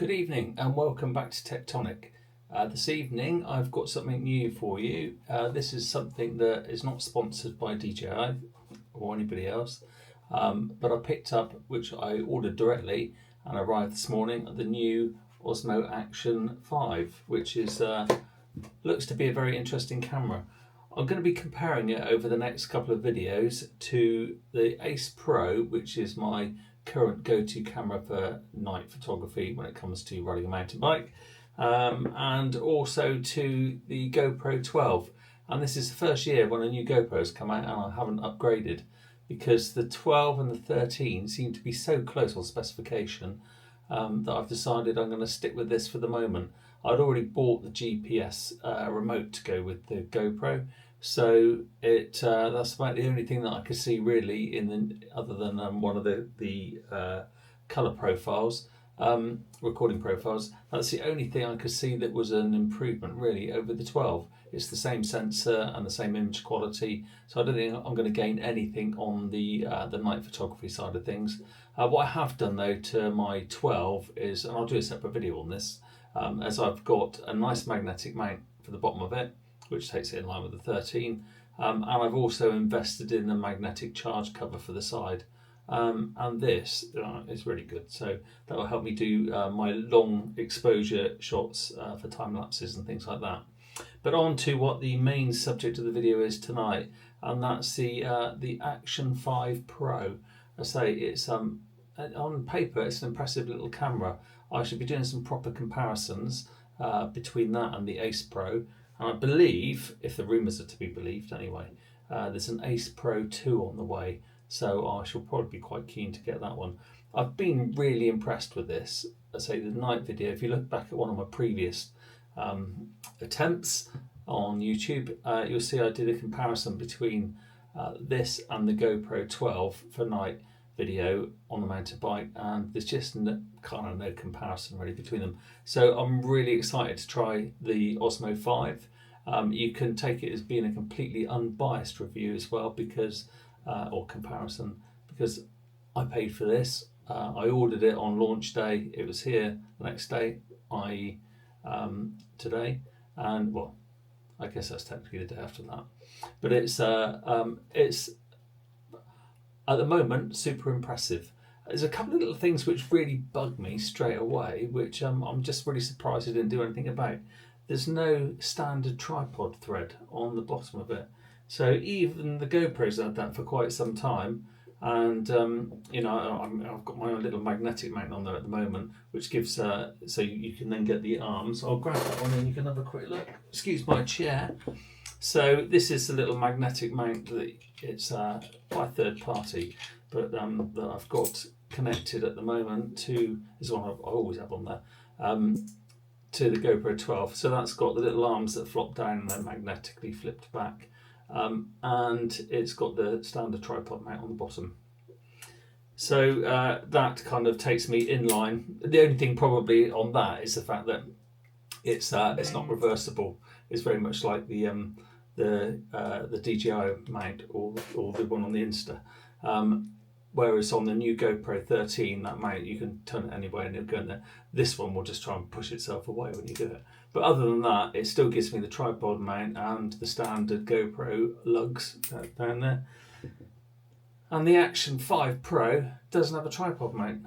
Good evening and welcome back to Tectonic. This evening I've got something new for you. This is something that is not sponsored by DJI or anybody else, but I picked up, which I ordered directly and arrived this morning, the new Osmo Action 5, which is looks to be a very interesting camera. I'm going to be comparing it over the next couple of videos to the Ace Pro, which is my current go-to camera for night photography when it comes to riding a mountain bike, and also to the GoPro 12. And this is the first year when a new GoPro has come out and I haven't upgraded, because the 12 and the 13 seem to be so close on specification that I've decided I'm going to stick with this for the moment. I'd already bought the GPS remote to go with the GoPro, so that's about the only thing that I could see really in the other than one of the color profiles, recording profiles. That's the only thing I could see that was an improvement really over the 12. It's the same sensor and the same image quality, so I don't think I'm going to gain anything on the night photography side of things. What I have done though to my 12 is, and I'll do a separate video on this, as I've got a nice magnetic mount for the bottom of it, which takes it in line with the 13, and I've also invested in a magnetic charge cover for the side, and this is really good, so that will help me do my long exposure shots for time lapses and things like that. But on to what the main subject of the video is tonight, and that's the Action 5 Pro. I say it's on paper it's an impressive little camera. I should be doing some proper comparisons between that and the Ace Pro. And I believe, if the rumours are to be believed anyway, there's an Ace Pro 2 on the way. So I shall probably be quite keen to get that one. I've been really impressed with this. I say the night video, if you look back at one of my previous attempts on YouTube, you'll see I did a comparison between this and the GoPro 12 for night video on the mountain bike, and there's just no comparison really between them. So I'm really excited to try the Osmo 5. You can take it as being a completely unbiased review as well, because or comparison, because I paid for this. I ordered it on launch day. It was here the next day, i.e. Today, and well, I guess that's technically the day after that. But it's at the moment super impressive. There's a couple of little things which really bug me straight away, which I'm just really surprised I didn't do anything about. There's no standard tripod thread on the bottom of it, so even the GoPro's had that for quite some time. And you know, I've got my own little magnetic mount on there at the moment, which gives so you can then get the arms. I'll grab that one and you can have a quick look. Excuse my chair. So this is the little magnetic mount that it's by third party, but that I've got connected at the moment to, is one I always have on there, to the GoPro 12. So that's got the little arms that flop down and they're magnetically flipped back. And it's got the standard tripod mount on the bottom. So that kind of takes me in line. The only thing probably on that is the fact that it's not reversible. It's very much like the DJI mount or the one on the Insta. Whereas on the new GoPro 13, that mount you can turn it anywhere and it'll go in there. This one will just try and push itself away when you do it. But other than that, it still gives me the tripod mount and the standard GoPro lugs down there. And the Action 5 Pro doesn't have a tripod mount.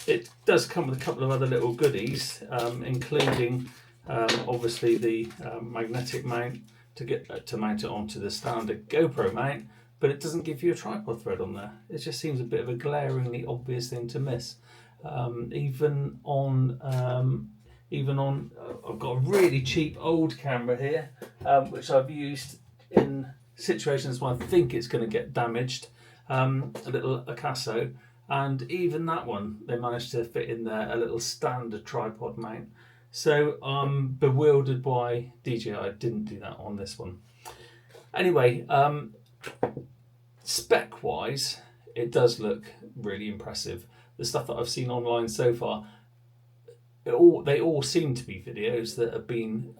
It does come with a couple of other little goodies, including obviously the magnetic mount to mount it onto the standard GoPro mount, but it doesn't give you a tripod thread on there. It just seems a bit of a glaringly obvious thing to miss. Even on I've got a really cheap old camera here, which I've used in situations where I think it's going to get damaged, a little Picasso, and even that one they managed to fit in there a little standard tripod mount. So I'm bewildered why DJI didn't do that on this one. Anyway, spec wise it does look really impressive. The stuff that I've seen online so far, they all seem to be videos that have been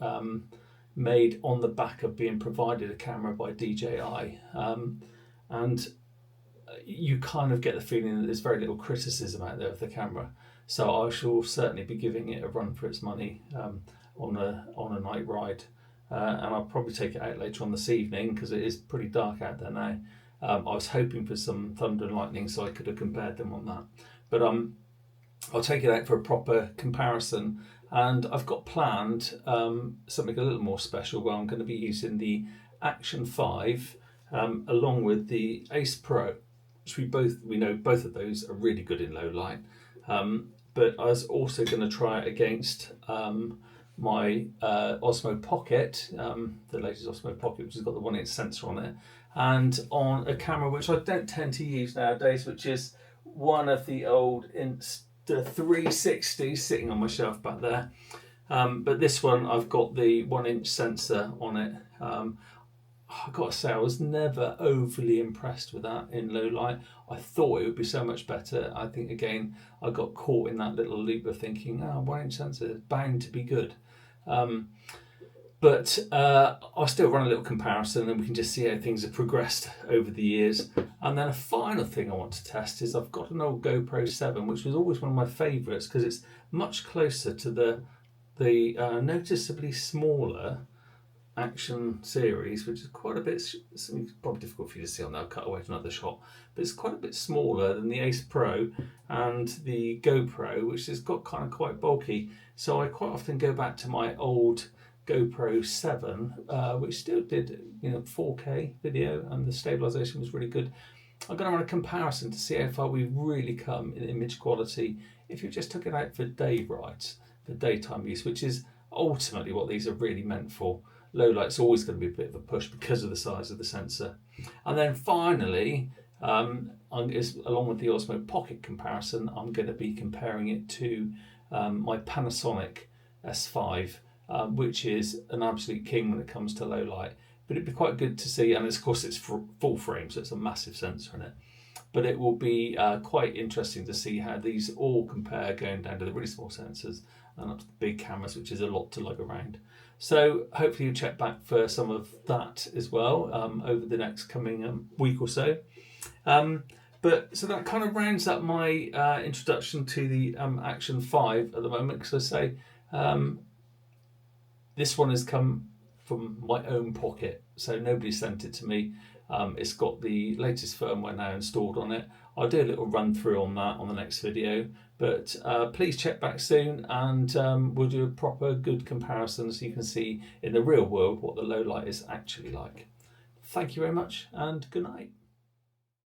made on the back of being provided a camera by DJI, and you kind of get the feeling that there's very little criticism out there of the camera. So I shall certainly be giving it a run for its money on a night ride, and I'll probably take it out later on this evening because it is pretty dark out there now. I was hoping for some thunder and lightning so I could have compared them on that, but I'll take it out for a proper comparison. And I've got planned something a little more special where I'm going to be using the Action 5 along with the Ace Pro, which we know both of those are really good in low light. But I was also going to try it against my Osmo Pocket, the latest Osmo Pocket, which has got the 1-inch sensor on it, and on a camera which I don't tend to use nowadays, which is one of the old Insta360 sitting on my shelf back there. But this one, I've got the 1-inch sensor on it. I've got to say, I was never overly impressed with that in low light. I thought it would be so much better. I think, again, I got caught in that little loop of thinking, 1-inch sensor is bound to be good. But I'll still run a little comparison and we can just see how things have progressed over the years. And then a final thing I want to test is I've got an old GoPro 7, which was always one of my favourites because it's much closer to the noticeably smaller Action series, which is quite a bit, it's probably difficult for you to see on that, I'll cut away to another shot, but it's quite a bit smaller than the Ace Pro and the GoPro, which has got kind of quite bulky. So I quite often go back to my old GoPro 7, which still did 4K video and the stabilization was really good. I'm going to run a comparison to see how far we've really come in image quality if you just took it out for day rides, for daytime use, which is ultimately what these are really meant for. Low light's always going to be a bit of a push because of the size of the sensor. And then finally, along with the Osmo Pocket comparison, I'm going to be comparing it to my Panasonic S5, which is an absolute king when it comes to low light. But it'd be quite good to see, and of course it's full frame, so it's a massive sensor in it. But it will be quite interesting to see how these all compare going down to the really small sensors and up to the big cameras, which is a lot to lug around. So hopefully you check back for some of that as well over the next coming week or so. But so that kind of rounds up my introduction to the Action 5 at the moment, because I say this one has come from my own pocket, so nobody sent it to me. It's got the latest firmware now installed on it. I'll do a little run through on that on the next video, but please check back soon and we'll do a proper good comparison so you can see in the real world what the low light is actually like. Thank you very much and good night.